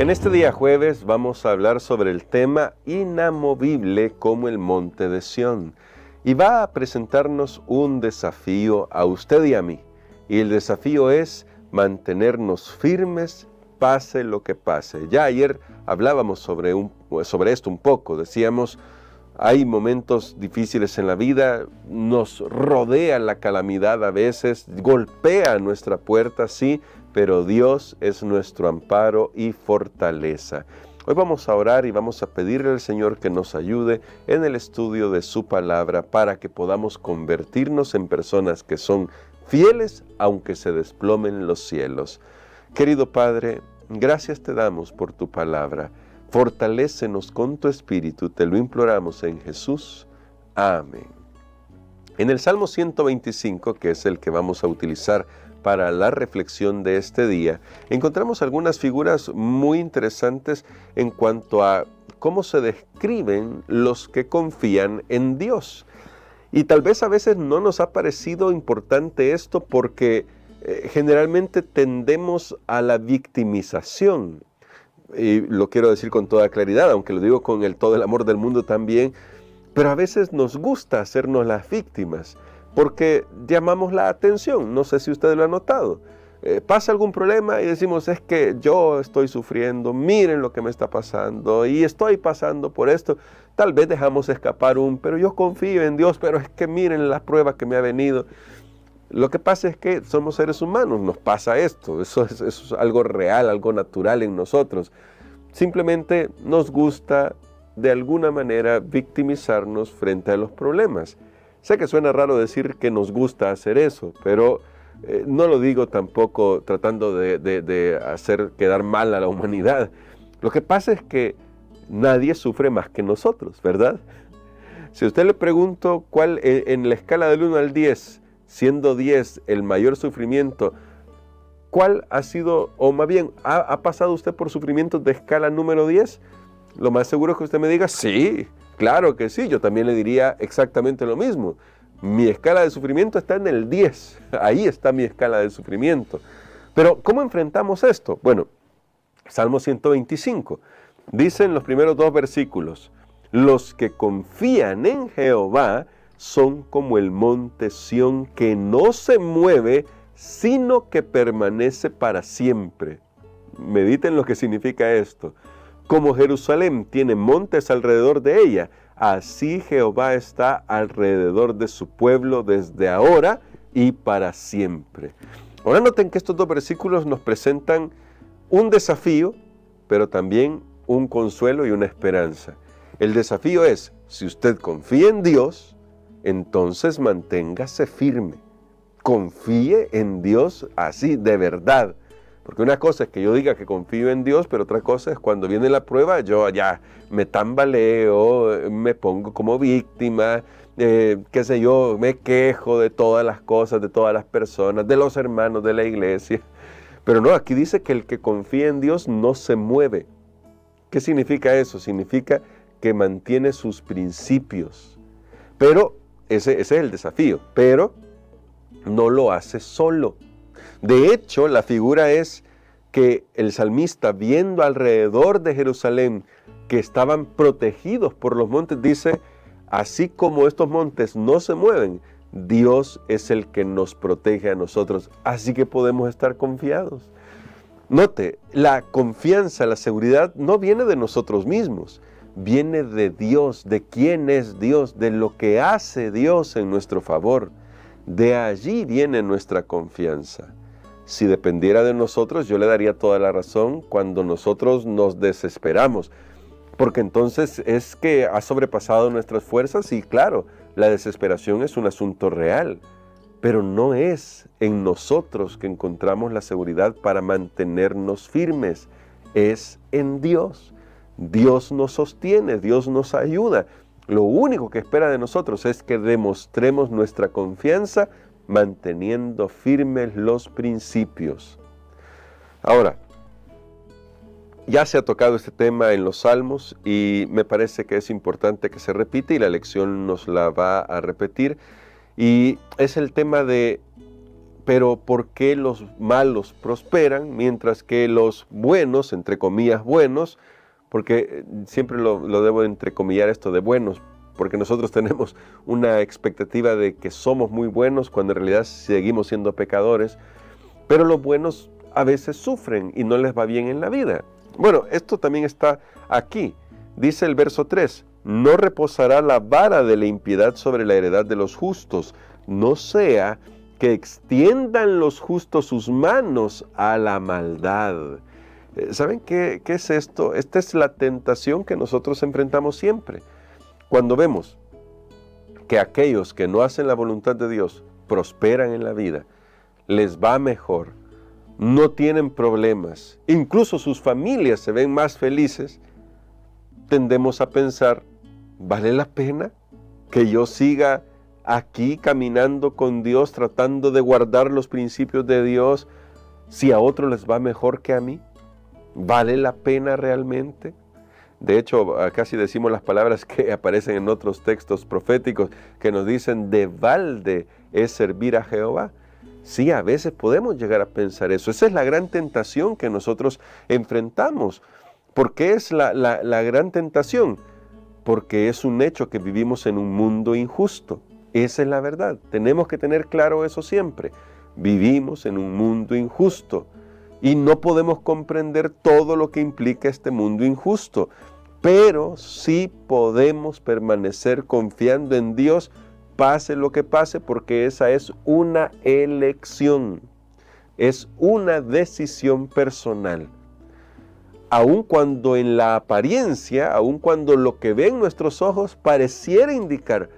En este día jueves vamos a hablar sobre el tema inamovible como el monte de Sión. Y va a presentarnos un desafío a usted y a mí. Y el desafío es mantenernos firmes, pase lo que pase. Ya ayer hablábamos sobre esto un poco. Decíamos, hay momentos difíciles en la vida, nos rodea la calamidad a veces, golpea nuestra puerta, sí, pero Dios es nuestro amparo y fortaleza. Hoy vamos a orar y vamos a pedirle al Señor que nos ayude en el estudio de su palabra para que podamos convertirnos en personas que son fieles aunque se desplomen los cielos. Querido Padre, gracias te damos por tu palabra. Fortalécenos con tu Espíritu, te lo imploramos en Jesús. Amén. En el Salmo 125, que es el que vamos a utilizar para la reflexión de este día, encontramos algunas figuras muy interesantes en cuanto a cómo se describen los que confían en Dios. Y tal vez a veces no nos ha parecido importante esto porque generalmente tendemos a la victimización. Y lo quiero decir con toda claridad, aunque lo digo con todo el amor del mundo también, pero a veces nos gusta hacernos las víctimas porque llamamos la atención. No sé si usted lo ha notado. Pasa algún problema y decimos, es que yo estoy sufriendo, miren lo que me está pasando y estoy pasando por esto. Tal vez dejamos escapar pero yo confío en Dios, pero es que miren las pruebas que me ha venido. Lo que pasa es que somos seres humanos, nos pasa esto, eso es algo real, algo natural en nosotros. Simplemente nos gusta de alguna manera victimizarnos frente a los problemas. Sé que suena raro decir que nos gusta hacer eso, pero no lo digo tampoco tratando de hacer quedar mal a la humanidad. Lo que pasa es que nadie sufre más que nosotros, ¿verdad? Si a usted le pregunto cuál en la escala del 1 al 10, siendo 10 el mayor sufrimiento, ¿cuál ha sido, o más bien, ha pasado usted por sufrimientos de escala número 10? Lo más seguro es que usted me diga, sí, claro que sí, yo también le diría exactamente lo mismo. Mi escala de sufrimiento está en el 10, ahí está mi escala de sufrimiento. Pero, ¿cómo enfrentamos esto? Bueno, Salmo 125, dice en los primeros 2 versículos, los que confían en Jehová son como el monte Sión que no se mueve, sino que permanece para siempre. Mediten lo que significa esto. Como Jerusalén tiene montes alrededor de ella, así Jehová está alrededor de su pueblo desde ahora y para siempre. Ahora noten que estos 2 versículos nos presentan un desafío, pero también un consuelo y una esperanza. El desafío es, si usted confía en Dios, entonces manténgase firme. Confíe en Dios así, de verdad. Porque una cosa es que yo diga que confío en Dios, pero otra cosa es cuando viene la prueba, yo ya me tambaleo, me pongo como víctima, qué sé yo, me quejo de todas las cosas, de todas las personas, de los hermanos de la iglesia. Pero no, aquí dice que el que confía en Dios no se mueve. ¿Qué significa eso? Significa que mantiene sus principios. Pero ese es el desafío, pero no lo hace solo. De hecho, la figura es que el salmista, viendo alrededor de Jerusalén que estaban protegidos por los montes, dice, así como estos montes no se mueven, Dios es el que nos protege a nosotros, así que podemos estar confiados. Note, la confianza, la seguridad no viene de nosotros mismos, viene de Dios, de quién es Dios, de lo que hace Dios en nuestro favor. De allí viene nuestra confianza. Si dependiera de nosotros, yo le daría toda la razón cuando nosotros nos desesperamos, porque entonces es que ha sobrepasado nuestras fuerzas y claro, la desesperación es un asunto real, pero no es en nosotros que encontramos la seguridad para mantenernos firmes, es en Dios. Dios nos sostiene, Dios nos ayuda. Lo único que espera de nosotros es que demostremos nuestra confianza manteniendo firmes los principios. Ahora, ya se ha tocado este tema en los Salmos y me parece que es importante que se repite y la lección nos la va a repetir. Y es el tema de pero ¿por qué los malos prosperan mientras que los buenos, entre comillas buenos, porque siempre lo debo entrecomillar esto de buenos, porque nosotros tenemos una expectativa de que somos muy buenos cuando en realidad seguimos siendo pecadores, pero los buenos a veces sufren y no les va bien en la vida? Bueno, esto también está aquí. Dice el verso 3, no reposará la vara de la impiedad sobre la heredad de los justos, no sea que extiendan los justos sus manos a la maldad. ¿Saben qué es esto? Esta es la tentación que nosotros enfrentamos siempre. Cuando vemos que aquellos que no hacen la voluntad de Dios prosperan en la vida, les va mejor, no tienen problemas, incluso sus familias se ven más felices, tendemos a pensar, ¿vale la pena que yo siga aquí caminando con Dios, tratando de guardar los principios de Dios, si a otros les va mejor que a mí? ¿Vale la pena realmente? De hecho, casi decimos las palabras que aparecen en otros textos proféticos que nos dicen, de balde es servir a Jehová. Sí, a veces podemos llegar a pensar eso. Esa es la gran tentación que nosotros enfrentamos. ¿Por qué es la gran tentación? Porque es un hecho que vivimos en un mundo injusto. Esa es la verdad. Tenemos que tener claro eso siempre. Vivimos en un mundo injusto. Y no podemos comprender todo lo que implica este mundo injusto, pero sí podemos permanecer confiando en Dios, pase lo que pase, porque esa es una elección, es una decisión personal. Aun cuando en la apariencia, aun cuando lo que ven nuestros ojos pareciera indicar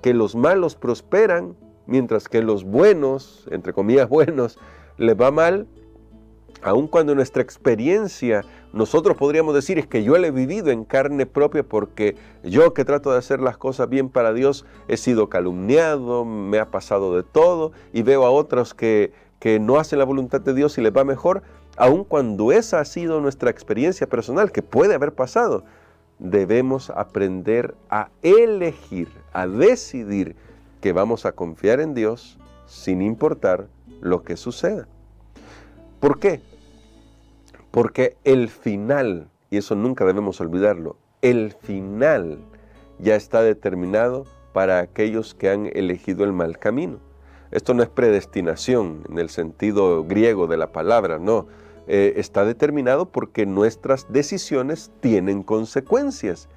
que los malos prosperan, mientras que los buenos, entre comillas buenos, les va mal, aun cuando nuestra experiencia, nosotros podríamos decir, es que yo la he vivido en carne propia porque yo que trato de hacer las cosas bien para Dios, he sido calumniado, me ha pasado de todo y veo a otros que no hacen la voluntad de Dios y les va mejor. Aun cuando esa ha sido nuestra experiencia personal, que puede haber pasado, debemos aprender a elegir, a decidir que vamos a confiar en Dios sin importar lo que suceda. ¿Por qué? Porque el final, y eso nunca debemos olvidarlo, el final ya está determinado para aquellos que han elegido el mal camino. Esto no es predestinación en el sentido griego de la palabra, no. Está determinado porque nuestras decisiones tienen consecuencias.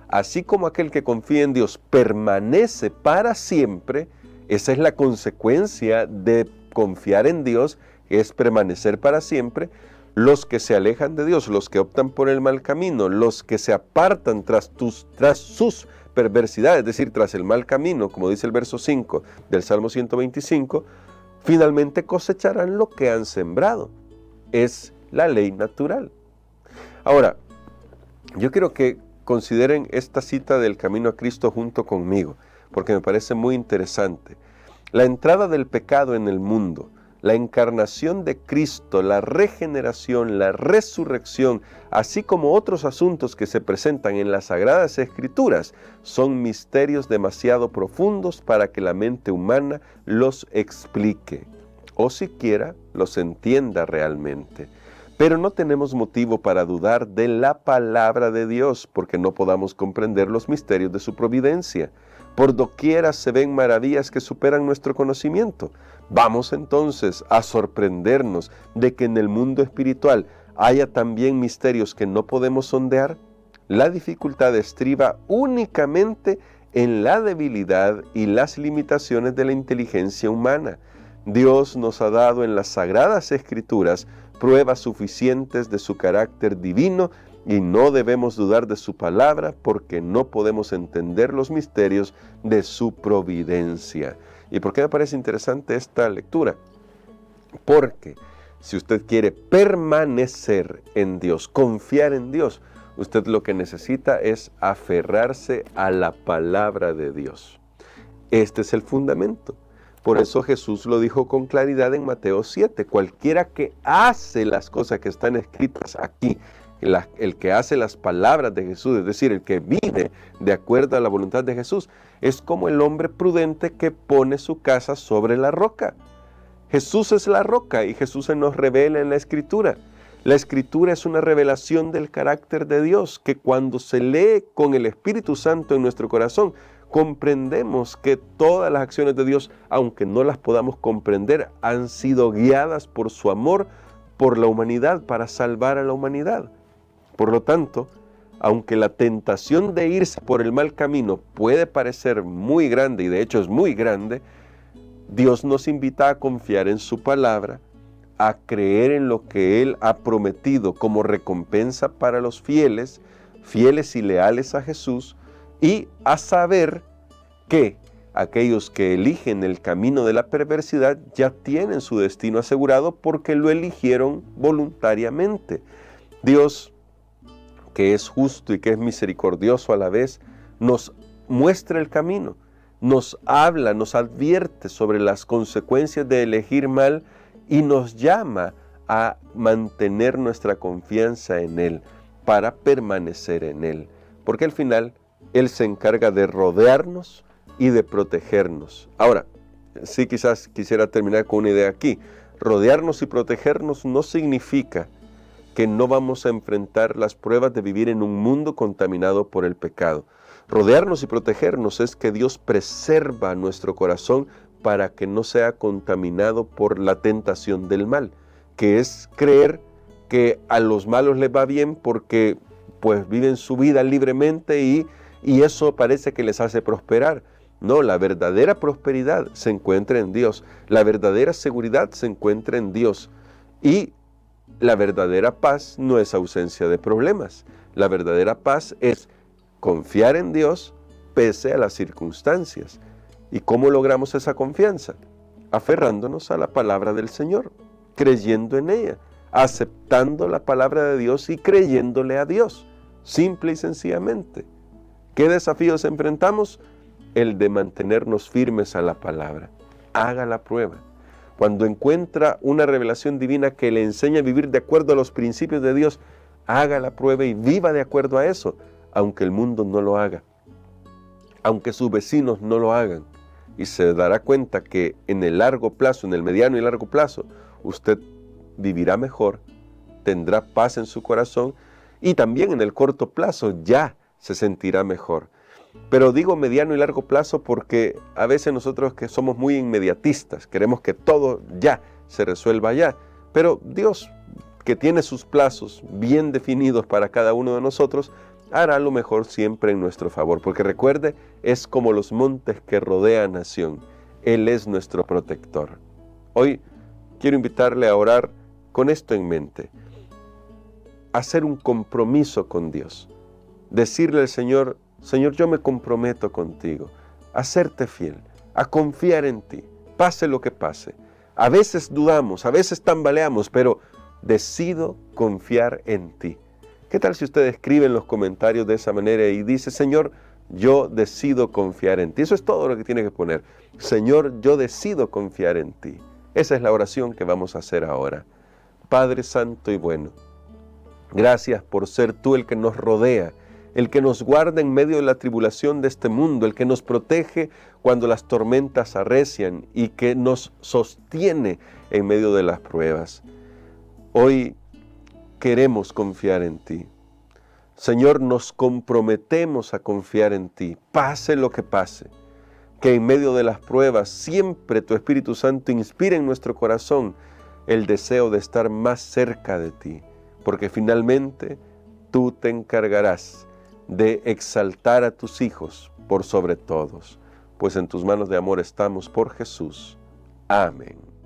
Así como aquel que confía en Dios permanece para siempre, esa es la consecuencia de confiar en Dios, es permanecer para siempre. Los que se alejan de Dios, los que optan por el mal camino, los que se apartan tras sus perversidades, es decir, tras el mal camino, como dice el verso 5 del Salmo 125, finalmente cosecharán lo que han sembrado. Es la ley natural. Ahora, yo quiero que consideren esta cita del camino a Cristo junto conmigo, porque me parece muy interesante. La entrada del pecado en el mundo, la encarnación de Cristo, la regeneración, la resurrección, así como otros asuntos que se presentan en las Sagradas Escrituras, son misterios demasiado profundos para que la mente humana los explique, o siquiera los entienda realmente. Pero no tenemos motivo para dudar de la palabra de Dios, porque no podamos comprender los misterios de su providencia. Por doquiera se ven maravillas que superan nuestro conocimiento. Vamos entonces a sorprendernos de que en el mundo espiritual haya también misterios que no podemos sondear. La dificultad estriba únicamente en la debilidad y las limitaciones de la inteligencia humana. Dios nos ha dado en las Sagradas Escrituras pruebas suficientes de su carácter divino y no debemos dudar de su palabra porque no podemos entender los misterios de su providencia. ¿Y por qué me parece interesante esta lectura? Porque si usted quiere permanecer en Dios, confiar en Dios, usted lo que necesita es aferrarse a la palabra de Dios. Este es el fundamento. Por eso Jesús lo dijo con claridad en Mateo 7. Cualquiera que hace las cosas que están escritas aquí, el que hace las palabras de Jesús, es decir, el que vive de acuerdo a la voluntad de Jesús, es como el hombre prudente que pone su casa sobre la roca. Jesús es la roca y Jesús se nos revela en la Escritura. La Escritura es una revelación del carácter de Dios que cuando se lee con el Espíritu Santo en nuestro corazón, comprendemos que todas las acciones de Dios, aunque no las podamos comprender, han sido guiadas por su amor por la humanidad, para salvar a la humanidad. Por lo tanto, aunque la tentación de irse por el mal camino puede parecer muy grande, y de hecho es muy grande, Dios nos invita a confiar en su palabra, a creer en lo que Él ha prometido como recompensa para los fieles, fieles y leales a Jesús, y a saber que aquellos que eligen el camino de la perversidad ya tienen su destino asegurado porque lo eligieron voluntariamente. Dios, que es justo y que es misericordioso a la vez, nos muestra el camino, nos habla, nos advierte sobre las consecuencias de elegir mal y nos llama a mantener nuestra confianza en Él, para permanecer en Él. Porque al final Él se encarga de rodearnos y de protegernos. Ahora, sí, quizás quisiera terminar con una idea aquí. Rodearnos y protegernos no significa que no vamos a enfrentar las pruebas de vivir en un mundo contaminado por el pecado. Rodearnos y protegernos es que Dios preserva nuestro corazón para que no sea contaminado por la tentación del mal, que es creer que a los malos les va bien porque pues viven su vida libremente y eso parece que les hace prosperar. No, la verdadera prosperidad se encuentra en Dios, la verdadera seguridad se encuentra en Dios y la verdadera paz no es ausencia de problemas. La verdadera paz es confiar en Dios pese a las circunstancias. ¿Y cómo logramos esa confianza? Aferrándonos a la palabra del Señor, creyendo en ella, aceptando la palabra de Dios y creyéndole a Dios, simple y sencillamente. ¿Qué desafíos enfrentamos? El de mantenernos firmes a la palabra. Haga la prueba. Cuando encuentra una revelación divina que le enseña a vivir de acuerdo a los principios de Dios, haga la prueba y viva de acuerdo a eso, aunque el mundo no lo haga, aunque sus vecinos no lo hagan. Y se dará cuenta que en el largo plazo, en el mediano y largo plazo, usted vivirá mejor, tendrá paz en su corazón y también en el corto plazo ya se sentirá mejor. Pero digo mediano y largo plazo porque a veces nosotros que somos muy inmediatistas, queremos que todo ya se resuelva ya. Pero Dios, que tiene sus plazos bien definidos para cada uno de nosotros, hará lo mejor siempre en nuestro favor. Porque recuerde, es como los montes que rodean a Sión. Él es nuestro protector. Hoy quiero invitarle a orar con esto en mente. Hacer un compromiso con Dios. Decirle al Señor, Señor, yo me comprometo contigo a serte fiel, a confiar en ti, pase lo que pase. A veces dudamos, a veces tambaleamos, pero decido confiar en ti. ¿Qué tal si usted escribe en los comentarios de esa manera y dice, Señor, yo decido confiar en ti? Eso es todo lo que tiene que poner. Señor, yo decido confiar en ti. Esa es la oración que vamos a hacer ahora. Padre Santo y bueno, gracias por ser tú el que nos rodea, el que nos guarda en medio de la tribulación de este mundo, el que nos protege cuando las tormentas arrecian y que nos sostiene en medio de las pruebas. Hoy queremos confiar en ti. Señor, nos comprometemos a confiar en ti, pase lo que pase. Que en medio de las pruebas siempre tu Espíritu Santo inspire en nuestro corazón el deseo de estar más cerca de ti, porque finalmente tú te encargarás de exaltar a tus hijos por sobre todos, pues en tus manos de amor estamos por Jesús. Amén.